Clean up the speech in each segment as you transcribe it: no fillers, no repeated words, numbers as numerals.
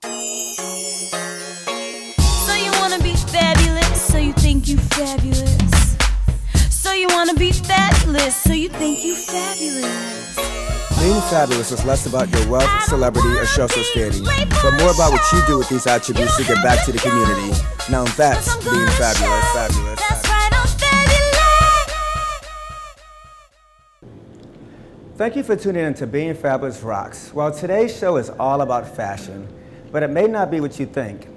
So you wanna be fabulous, so you think you fabulous. So you wanna be fabulous, so you think you fabulous. Being fabulous is less about your wealth, celebrity, or social standing, but more about what you do with these attributes to get back to the community. Now that's being fabulous, fabulous. That's right, I'm fabulous. Thank you for tuning in to Being Fabulous Rocks. Well, today's show is all about fashion, but it may not be what you think.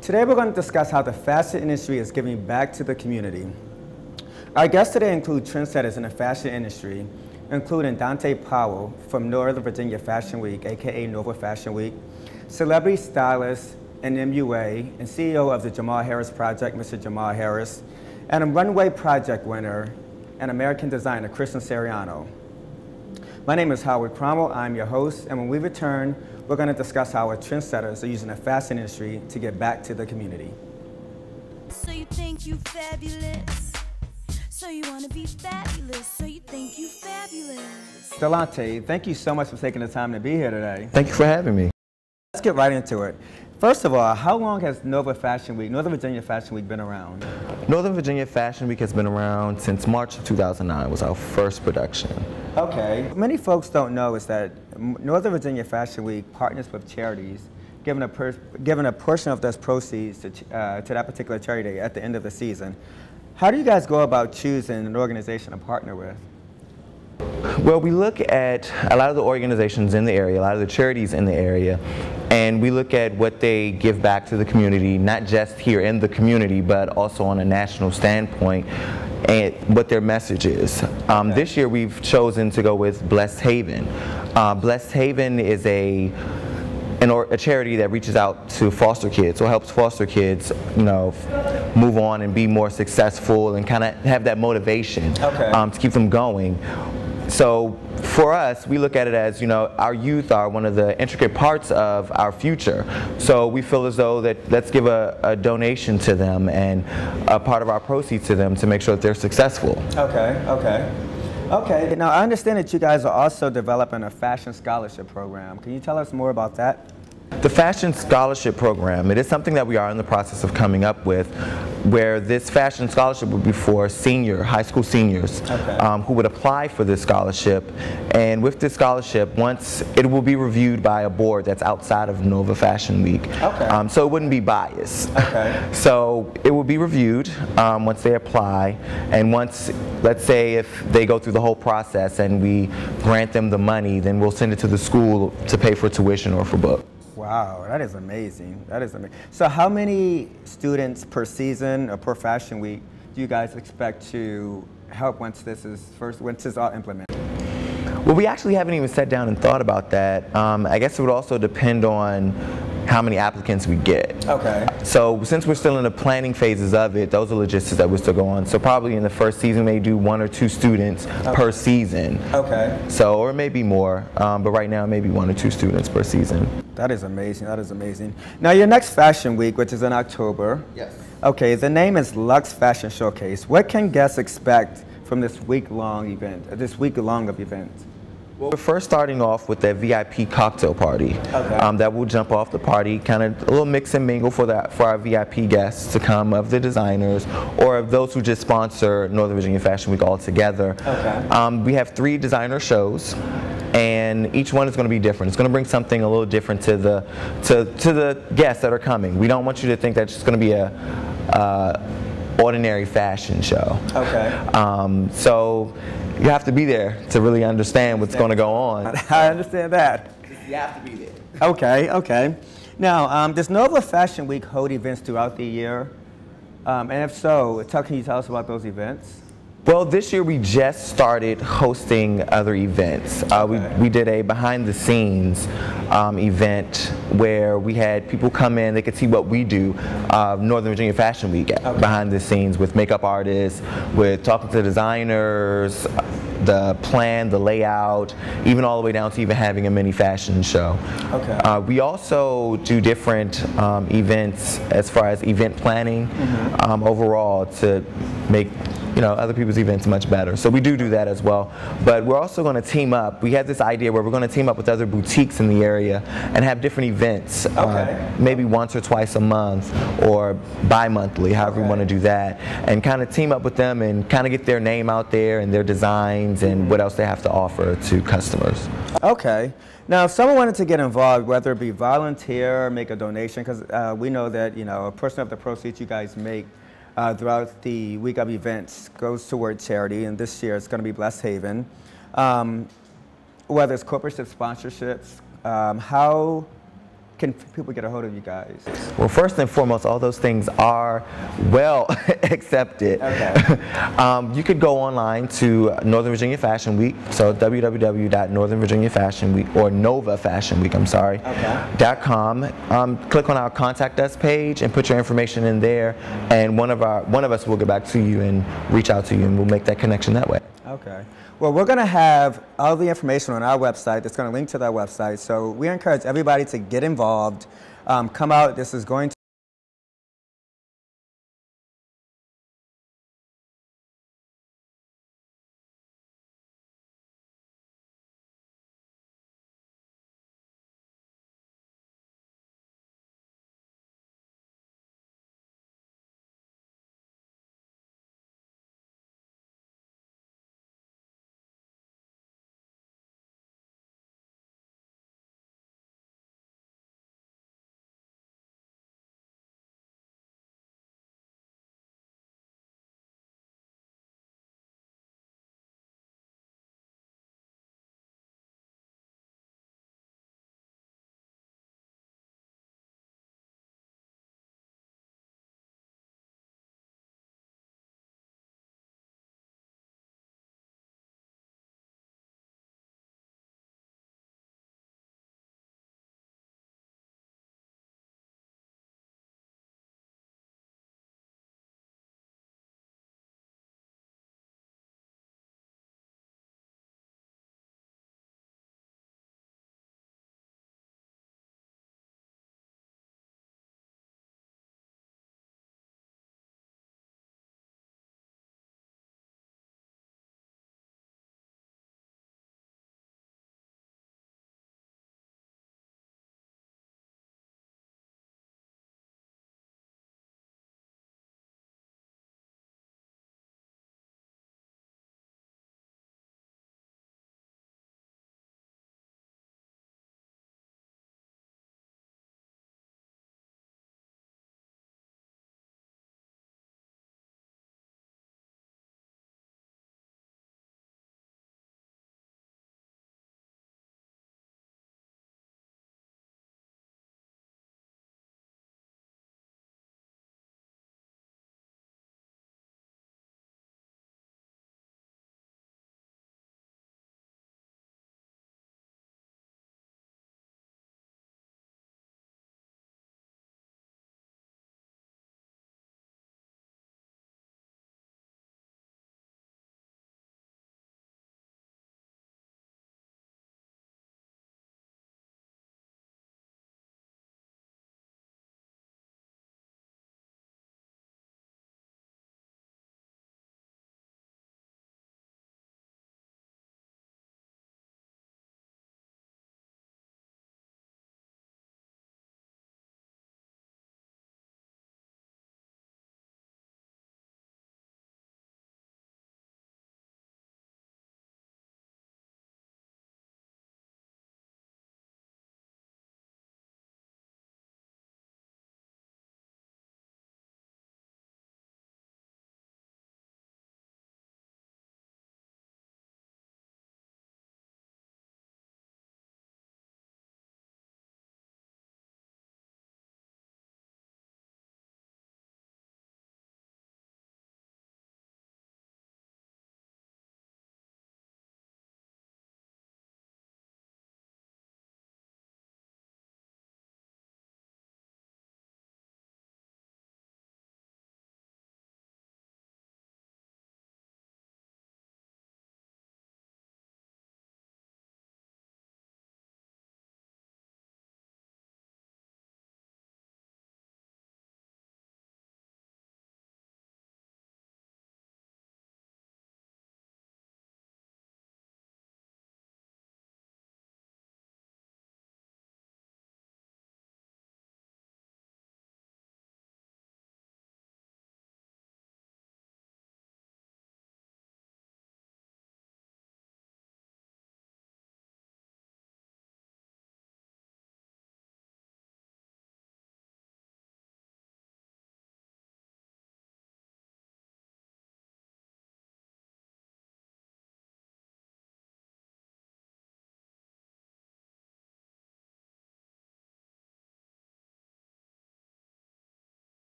Today we're going to discuss how the fashion industry is giving back to the community. Our guests today include trendsetters in the fashion industry, including Dante Powell from Northern Virginia Fashion Week, aka Nova Fashion Week, celebrity stylist and MUA, and CEO of the Jamal Harris Project, Mr. Jamal Harris, and a Runway Project winner and American designer, Christian Siriano. My name is Howard Cromwell, I'm your host, and when we return, we're going to discuss how our trendsetters are using the fashion industry to get back to the community. So you think you fabulous. So you wanna be fabulous, so you think you fabulous. Delante, thank you so much for taking the time to be here today. Thank you for having me. Let's get right into it. First of all, how long has Northern Virginia Fashion Week been around? Northern Virginia Fashion Week has been around since March of 2009 was our first production. Okay. Many folks don't know is that Northern Virginia Fashion Week partners with charities, giving a portion of those proceeds to that particular charity at the end of the season. How do you guys go about choosing an organization to partner with? Well, we look at a lot of the organizations in the area, a lot of the charities in the area, and we look at what they give back to the community, not just here in the community, but also on a national standpoint, and what their message is. This year we've chosen to go with Blessed Haven. Blessed Haven is a charity that reaches out to foster kids, or helps foster kids, move on and be more successful and kind of have that motivation to keep them going. So for us, we look at it as, our youth are one of the intricate parts of our future. So we feel as though that let's give a donation to them and a part of our proceeds to them to make sure that they're successful. Okay, now I understand that you guys are also developing a fashion scholarship program. Can you tell us more about that? The Fashion Scholarship Program, it is something that we are in the process of coming up with, where this fashion scholarship would be for high school seniors who would apply for this scholarship. And with this scholarship, once it will be reviewed by a board that's outside of Nova Fashion Week. So it wouldn't be biased. So it will be reviewed once they apply, and once, let's say if they go through the whole process and we grant them the money, then we'll send it to the school to pay for tuition or for books. Wow, that is amazing. That is amazing. So how many students per season or per fashion week do you guys expect to help once this is all implemented? Well, we actually haven't even sat down and thought about that. I guess it would also depend on how many applicants we get. So since we're still in the planning phases of it, those are logistics that we're still going on. So probably in the first season, we may do 1 or 2 students per season. So, or maybe more, but right now maybe 1 or 2 students per season. That is amazing, that is amazing. Now your next fashion week, which is in October. Okay, the name is Luxe Fashion Showcase. What can guests expect from this week-long event, of events? Well, we're first starting off with that VIP cocktail party that will jump off the party, kind of a little mix and mingle for our VIP guests to come, of the designers or of those who just sponsor Northern Virginia Fashion Week altogether. We have 3 designer shows, and each one is going to be different. It's going to bring something a little different to the guests that are coming. We don't want you to think that it's just going to be a ordinary fashion show. So you have to be there to really understand what's going to go on. I understand that. You have to be there. Okay. Now, does Nova Fashion Week hold events throughout the year? And if so, can you tell us about those events? Well, this year we just started hosting other events. We did a behind-the-scenes event where we had people come in, they could see what we do, Northern Virginia Fashion Week, behind the scenes with makeup artists, with talking to designers, the plan, the layout, even all the way down to even having a mini fashion show. We also do different events as far as event planning overall to make other people's events much better. So we do that as well. But we're also going to team up. We had this idea where we're going to team up with other boutiques in the area and have different events, maybe once or twice a month or bi-monthly, however we want to do that, and kind of team up with them and kind of get their name out there and their designs and what else they have to offer to customers. Okay. Now, if someone wanted to get involved, whether it be volunteer or make a donation, because we know that, a portion of the proceeds you guys make throughout the week of events goes toward charity, and this year it's going to be Blessed Haven. Whether it's corporate sponsorships, how can people get a hold of you guys? Well, first and foremost, all those things are well accepted. Okay. You could go online to Northern Virginia Fashion Week, so www.northernvirginiafashionweek or Nova Fashion Week, .com. Click on our Contact Us page and put your information in there, and one of us will get back to you and reach out to you, and we'll make that connection that way. Okay. Well, we're going to have all the information on our website. That's going to link to that website. So we encourage everybody to get involved. Come out. This is going